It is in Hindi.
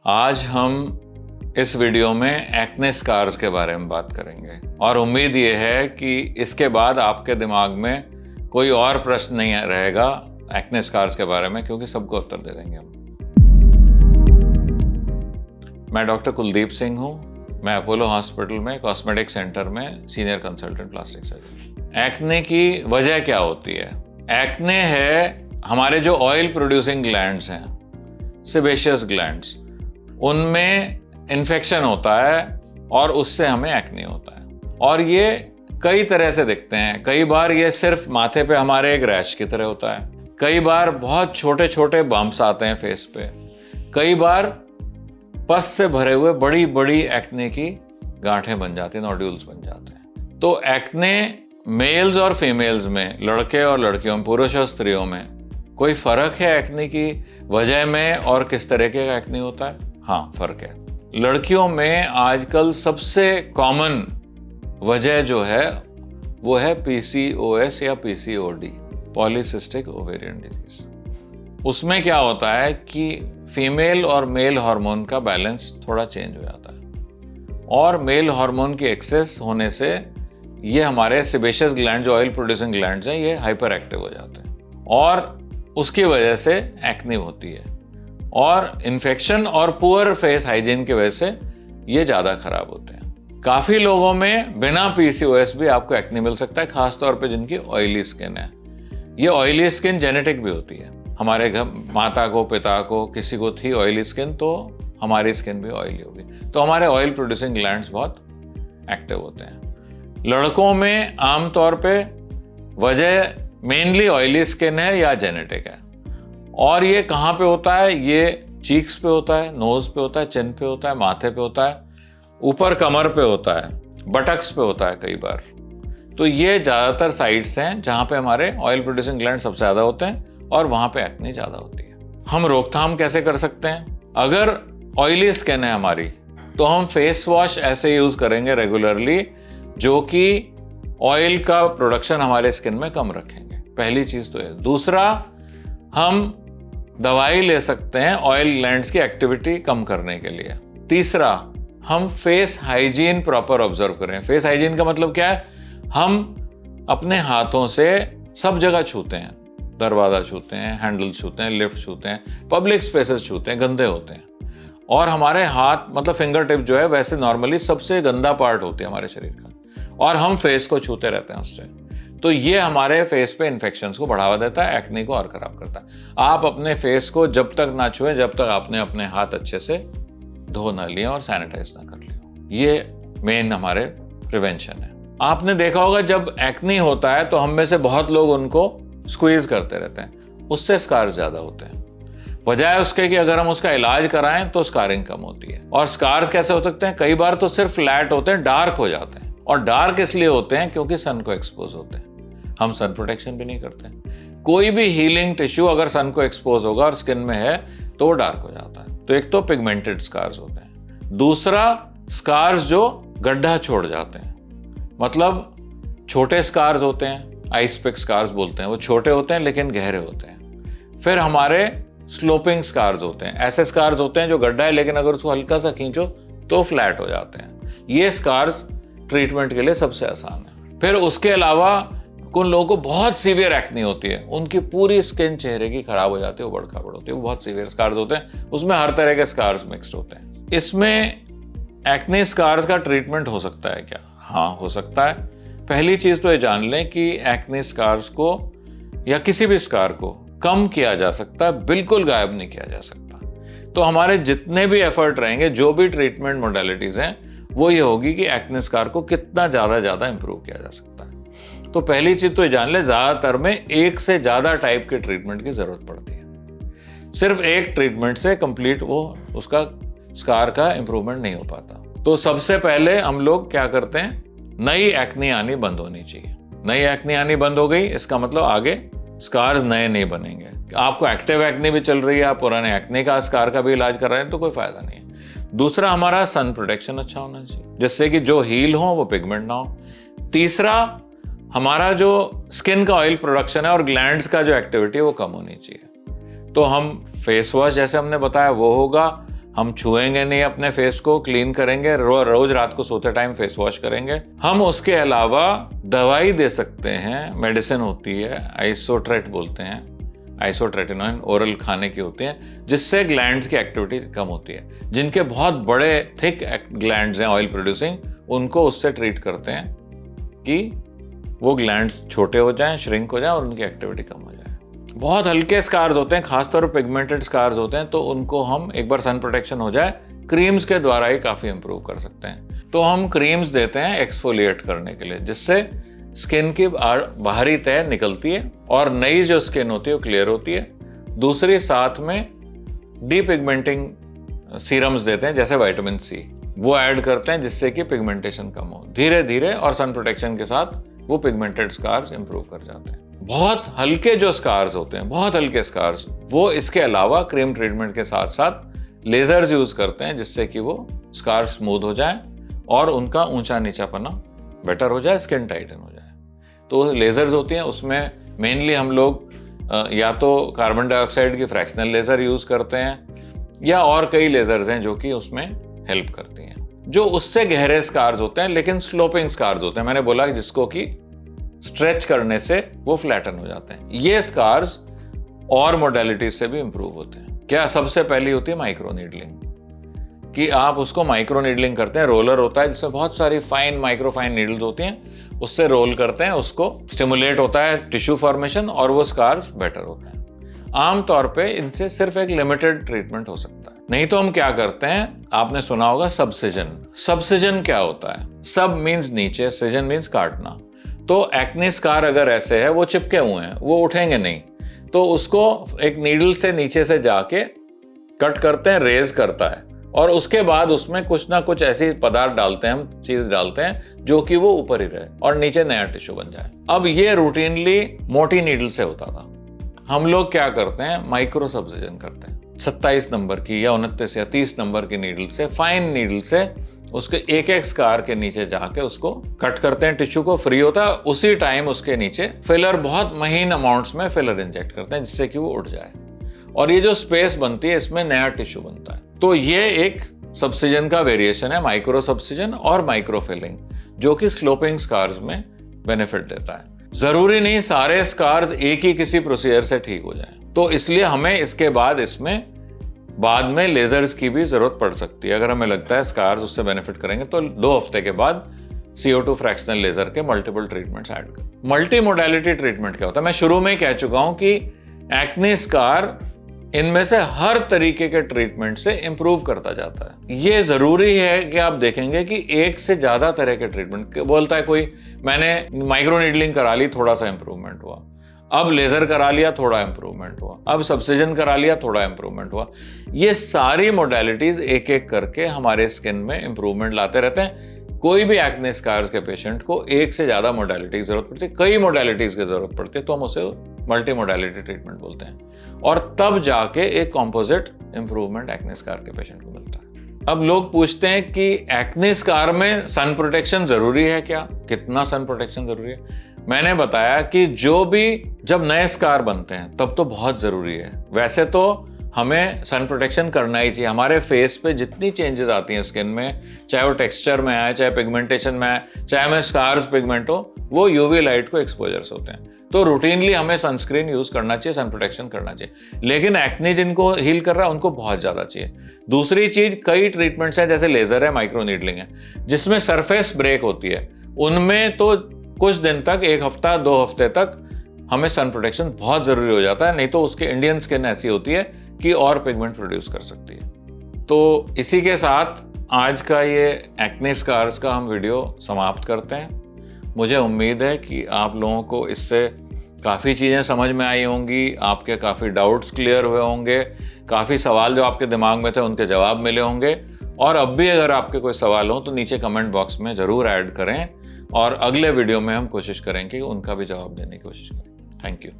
आज हम इस वीडियो में एक्ने स्कार्स के बारे में बात करेंगे और उम्मीद ये है कि इसके बाद आपके दिमाग में कोई और प्रश्न नहीं रहेगा एक्ने स्कार्स के बारे में, क्योंकि सबको उत्तर दे देंगे हम। मैं डॉक्टर कुलदीप सिंह हूँ। मैं अपोलो हॉस्पिटल में कॉस्मेटिक सेंटर में senior consultant plastic surgeon. Acne की वजह क्या होती है? एक्ने है हमारे जो ऑयल प्रोड्यूसिंग ग्लैंड्स हैं, सेबेशियस ग्लैंड्स, उनमें इन्फेक्शन होता है और उससे हमें एक्ने होता है। और ये कई तरह से दिखते हैं। कई बार ये सिर्फ माथे पे हमारे एक रैश की तरह होता है, कई बार बहुत छोटे छोटे बम्प्स आते हैं फेस पे, कई बार पस से भरे हुए बड़ी बड़ी एक्ने की गांठें बन जाती हैं, नोड्यूल्स बन जाते हैं। तो एक्ने मेल्स और फीमेल्स में, लड़के और लड़कियों में, पुरुष और स्त्रियों में कोई फर्क है एक्ने की वजह में और किस तरह का एक्ने होता है? हाँ, फर्क है। लड़कियों में आजकल सबसे कॉमन वजह जो है वो है PCOS या PCOD, पॉलीसिस्टिक ओवेरियन डिजीज। उसमें क्या होता है कि फीमेल और मेल हार्मोन का बैलेंस थोड़ा चेंज हो जाता है और मेल हार्मोन की एक्सेस होने से ये हमारे सेबेशियस ग्लैंड, जो ऑयल प्रोड्यूसिंग ग्लैंड्स हैं, ये हाइपर एक्टिव हो जाते हैं और उसकी वजह से एक्ने होती है। और इन्फेक्शन और पुअर फेस हाइजीन की वजह से ये ज़्यादा खराब होते हैं। काफ़ी लोगों में बिना PCOS भी आपको एक्ने मिल सकता है, खासतौर पे जिनकी ऑयली स्किन है। ये ऑयली स्किन जेनेटिक भी होती है। हमारे घर माता को, पिता को, किसी को थी ऑयली स्किन, तो हमारी स्किन भी ऑयली होगी। तो हमारे ऑयल प्रोड्यूसिंग ग्लैंड्स बहुत एक्टिव होते हैं। लड़कों में आमतौर पे वजह मेनली ऑयली स्किन है या जेनेटिक है। और ये कहाँ पे होता है? ये चीक्स पे होता है, नोज पे होता है, चिन पे होता है, माथे पे होता है, ऊपर कमर पे होता है, बटक्स पे होता है कई बार। तो ये ज़्यादातर साइट्स हैं जहाँ पे हमारे ऑयल प्रोड्यूसिंग ग्लैंड सबसे ज़्यादा होते हैं और वहाँ पे एक्ने ज़्यादा होती है। हम रोकथाम कैसे कर सकते हैं? अगर ऑयली स्किन है हमारी तो हम फेस वॉश ऐसे यूज़ करेंगे रेगुलरली जो कि ऑयल का प्रोडक्शन हमारे स्किन में कम रखेंगे। पहली चीज़ तो है। दूसरा, हम दवाई ले सकते हैं ऑयल ग्लैंड्स की एक्टिविटी कम करने के लिए। तीसरा, हम फेस हाइजीन प्रॉपर ऑब्जर्व करें। फेस हाइजीन का मतलब क्या है? हम अपने हाथों से सब जगह छूते हैं, दरवाज़ा छूते हैं, हैंडल छूते हैं, लिफ्ट छूते हैं, पब्लिक स्पेसेस छूते हैं, गंदे होते हैं। और हमारे हाथ मतलब फिंगर टिप जो है वैसे नॉर्मली सबसे गंदा पार्ट होती है हमारे शरीर का, और हम फेस को छूते रहते हैं उससे। तो ये हमारे फेस पे इन्फेक्शंस को बढ़ावा देता है, एक्ने को और खराब करता है। आप अपने फेस को जब तक ना छुएं जब तक आपने अपने हाथ अच्छे से धो ना लिए और सैनिटाइज ना कर लिया। ये मेन हमारे प्रिवेंशन है। आपने देखा होगा जब एक्ने होता है तो हम में से बहुत लोग उनको स्क्वीज करते रहते हैं, उससे स्कार्स ज्यादा होते हैं। वजह है उसके कि अगर हम उसका इलाज कराएं तो स्कारिंग कम होती है। और स्कार्स कैसे हो सकते हैं? कई बार तो सिर्फ फ्लैट होते हैं, डार्क हो जाते हैं। और डार्क इसलिए होते हैं क्योंकि सन को एक्सपोज होते हैं। हम सन प्रोटेक्शन भी नहीं करते। कोई भी हीलिंग टिश्यू अगर सन को एक्सपोज होगा और स्किन में है तो वो डार्क हो जाता है। तो एक तो पिगमेंटेड स्कार्स होते हैं। दूसरा, स्कार्स जो गड्ढा छोड़ जाते हैं, मतलब छोटे स्कार्स होते हैं, आइस पिक स्कार्स बोलते हैं। वो छोटे होते हैं लेकिन गहरे होते हैं। फिर हमारे स्लोपिंग स्कार्स होते हैं। ऐसे स्कार्स होते हैं जो गड्ढा है लेकिन अगर उसको हल्का सा खींचो तो फ्लैट हो जाते हैं। ये स्कार्स ट्रीटमेंट के लिए सबसे आसान है। फिर उसके अलावा उन लोगों को बहुत सीवियर एक्ने होती है, उनकी पूरी स्किन चेहरे की खराब हो जाती है, वो बड़खा होती है, वो बहुत सीवियर स्कार्स होते हैं। उसमें हर तरह के स्कार्स मिक्स्ड होते हैं। इसमें एक्ने स्कार्स का ट्रीटमेंट हो सकता है क्या? हाँ, हो सकता है। पहली चीज तो ये जान लें कि एक्ने स्कार्स को या किसी भी स्कार को कम किया जा सकता है, बिल्कुल गायब नहीं किया जा सकता। तो हमारे जितने भी एफर्ट रहेंगे, जो भी ट्रीटमेंट मोडालिटीज हैं, वो ये होगी कि एक्ने स्कार को कितना ज्यादा इंप्रूव किया जा सकता है। तो पहली चीज तो ये जान ले, ज्यादातर में एक से ज्यादा टाइप के ट्रीटमेंट की जरूरत पड़ती है। सिर्फ एक ट्रीटमेंट से कंप्लीट वो उसका स्कार का इंप्रूवमेंट नहीं हो पाता। तो सबसे पहले हम लोग क्या करते हैं? नई एक्ने आनी बंद होनी चाहिए। नई एक्ने आनी बंद हो गई, इसका मतलब आगे स्कार्स नए नहीं बनेंगे। आपको एक्टिव एक्ने भी चल रही है, आप पुराने एक्ने का स्कार का भी इलाज कर रहे हैं तो कोई फायदा नहीं है। दूसरा, हमारा सन प्रोटेक्शन अच्छा होना चाहिए जिससे कि जो हील हो वो पिगमेंट ना हो। तीसरा, हमारा जो स्किन का ऑयल प्रोडक्शन है और ग्लैंड्स का जो एक्टिविटी है वो कम होनी चाहिए। तो हम फेस वॉश जैसे हमने बताया वो होगा, हम छुएंगे नहीं अपने फेस को, क्लीन करेंगे, रोज रात को सोते टाइम फेस वॉश करेंगे। हम उसके अलावा दवाई दे सकते हैं, मेडिसिन होती है, आइसोट्रेट बोलते हैं, आइसोट्रेटिनोइन, ओरल खाने की होती है, जिससे ग्लैंड्स की एक्टिविटी कम होती है। जिनके बहुत बड़े थिक ग्लैंड्स हैं ऑयल प्रोड्यूसिंग, उनको उससे ट्रीट करते हैं कि वो ग्लैंड्स छोटे हो जाएं, श्रिंक हो जाएं और उनकी एक्टिविटी कम हो जाए। बहुत हल्के स्कार्स होते हैं, खासतौर पर पिगमेंटेड स्कार्स होते हैं, तो उनको हम एक बार सन प्रोटेक्शन हो जाए क्रीम्स के द्वारा ही काफ़ी इंप्रूव कर सकते हैं। तो हम क्रीम्स देते हैं एक्सफोलिएट करने के लिए, जिससे स्किन की बाहरी तह निकलती है और नई जो स्किन होती है वो क्लियर होती है। दूसरी साथ में डीपिगमेंटिंग सीरम्स देते हैं, जैसे विटामिन सी, वो ऐड करते हैं जिससे कि पिगमेंटेशन कम हो धीरे धीरे, और सन प्रोटेक्शन के साथ वो पिगमेंटेड स्कार्स इंप्रूव कर जाते हैं। बहुत हल्के जो स्कार्स होते हैं, बहुत हल्के स्कार्स, वो इसके अलावा क्रीम ट्रीटमेंट के साथ साथ लेजर्स यूज करते हैं, जिससे कि वो स्कार स्मूथ हो जाए और उनका ऊंचा नीचापना बेटर हो जाए, स्किन टाइटन हो जाए। तो लेजर्स होती हैं, उसमें मेनली हम लोग या तो कार्बन डाइऑक्साइड की फ्रैक्शनल लेजर यूज करते हैं, या और कई लेजर्स हैं जो कि उसमें हेल्प करती हैं। जो उससे गहरे स्कार्स होते हैं लेकिन स्लोपिंग स्कार्स होते हैं, मैंने बोला जिसको कि स्ट्रेच करने से वो फ्लैटन हो जाते हैं, ये स्कार्स और मोडेलिटीज से भी इंप्रूव होते हैं। क्या सबसे पहली होती है माइक्रो नीडलिंग, कि आप उसको माइक्रो नीडलिंग करते हैं। रोलर होता है जिसमें बहुत सारी माइक्रो फाइन नीडल्स होती हैं, उससे रोल करते हैं, उसको स्टिमुलेट होता है टिश्यू फॉर्मेशन और वो स्कार्स बेटर होते हैं। आमतौर पे इनसे सिर्फ एक लिमिटेड ट्रीटमेंट हो सकता है। नहीं तो हम क्या करते हैं, आपने सुना होगा सबसिजन। सबसिजन क्या होता है? सब मीन्स नीचे, सिजन मीन्स काटना। तो एक्ने स्कार अगर ऐसे है, वो चिपके हुए हैं, वो उठेंगे नहीं, तो उसको एक नीडल से नीचे से जाके कट करते हैं, रेज करता है, और उसके बाद उसमें कुछ ना कुछ ऐसी पदार्थ डालते हैं, हम चीज डालते हैं जो कि वो ऊपर ही रहे और नीचे नया टिश्यू बन जाए। अब ये रूटीनली मोटी नीडल से होता था। हम लोग क्या करते हैं, माइक्रो सबसिजन करते हैं। 27 नंबर की या 29 या 30 नंबर की नीडल से, फाइन नीडल से उसके एक एक स्कार के नीचे जाके उसको कट करते हैं, टिश्यू को फ्री होता है, उसी टाइम उसके नीचे फिलर, बहुत महीन अमाउंट्स में फिलर इंजेक्ट करते हैं, जिससे कि वो उठ जाए, और ये जो स्पेस बनती है इसमें नया टिश्यू बनता है। तो ये एक सबसिजन का वेरिएशन है, माइक्रो सबसिजन और माइक्रो फिलिंग, जो कि स्लोपिंग स्कार्स में बेनिफिट देता है। जरूरी नहीं सारे स्कार्स एक ही किसी प्रोसीजर से ठीक हो जाए, तो इसलिए हमें इसके बाद इसमें बाद में लेजर्स की भी जरूरत पड़ सकती है। अगर हमें लगता है स्कार्स उससे बेनिफिट करेंगे, तो 2 हफ्ते के बाद CO2 फ्रैक्शनल लेजर के मल्टीपल ट्रीटमेंट्स ऐड कर। मल्टी मोडालिटी ट्रीटमेंट क्या होता है? मैं शुरू में ही कह चुका हूं कि एक्ने स्कार इनमें से हर तरीके के ट्रीटमेंट से इंप्रूव करता जाता है। ये जरूरी है कि आप देखेंगे कि एक से ज्यादा तरह के ट्रीटमेंट, बोलता है कोई मैंने माइक्रो नीडलिंग करा ली, थोड़ा सा इंप्रूवमेंट हुआ, अब लेजर करा लिया, थोड़ा इंप्रूवमेंट हुआ, अब सबसिजन करा लिया, थोड़ा इंप्रूवमेंट हुआ। ये सारी मोडालिटीज एक एक करके हमारे स्किन में इंप्रूवमेंट लाते रहते हैं। कोई भी एक्ने स्कार्स के पेशेंट को एक से ज्यादा मोडालिटी की जरूरत पड़ती है, कई मोडालिटीज की जरूरत पड़ती है, तो हम उसे मल्टी मोडालिटी ट्रीटमेंट बोलते हैं, और तब जाके एक कॉम्पोजिट इंप्रूवमेंट एक्ने स्कार के पेशेंट को मिलता है। अब लोग पूछते हैं कि एक्ने स्कार में सन प्रोटेक्शन जरूरी है क्या? कितना सन प्रोटेक्शन जरूरी है? मैंने बताया कि जब नए स्कार बनते हैं तब तो बहुत जरूरी है। वैसे तो हमें सन प्रोटेक्शन करना ही चाहिए। हमारे फेस पे जितनी चेंजेस आती हैं स्किन में, चाहे वो टेक्सचर में आए, चाहे पिगमेंटेशन में आए, चाहे हमें स्कार्स पिगमेंट हो, वो यूवी लाइट को एक्सपोजर से होते हैं। तो रूटीनली हमें सनस्क्रीन यूज करना चाहिए, सन प्रोटेक्शन करना चाहिए। लेकिन एक्ने जिनको हील कर रहा है उनको बहुत ज्यादा चाहिए। दूसरी चीज, कई ट्रीटमेंट्स हैं जैसे लेजर है, माइक्रो नीडलिंग है, जिसमें सरफेस ब्रेक होती है, उनमें तो कुछ दिन तक, 1 हफ्ता 2 हफ्ते तक हमें सन प्रोटेक्शन बहुत जरूरी हो जाता है, नहीं तो उसके इंडियन स्किन ऐसी होती है कि और पिगमेंट प्रोड्यूस कर सकती है। तो इसी के साथ आज का ये एक्ने स्कार्स का हम वीडियो समाप्त करते हैं। मुझे उम्मीद है कि आप लोगों को इससे काफ़ी चीज़ें समझ में आई होंगी, आपके काफ़ी डाउट्स क्लियर हुए होंगे, काफ़ी सवाल जो आपके दिमाग में थे उनके जवाब मिले होंगे। और अब भी अगर आपके कोई सवाल हो तो नीचे कमेंट बॉक्स में ज़रूर ऐड करें, और अगले वीडियो में हम कोशिश करेंगे कि उनका भी जवाब देने की कोशिश करें। Thank you.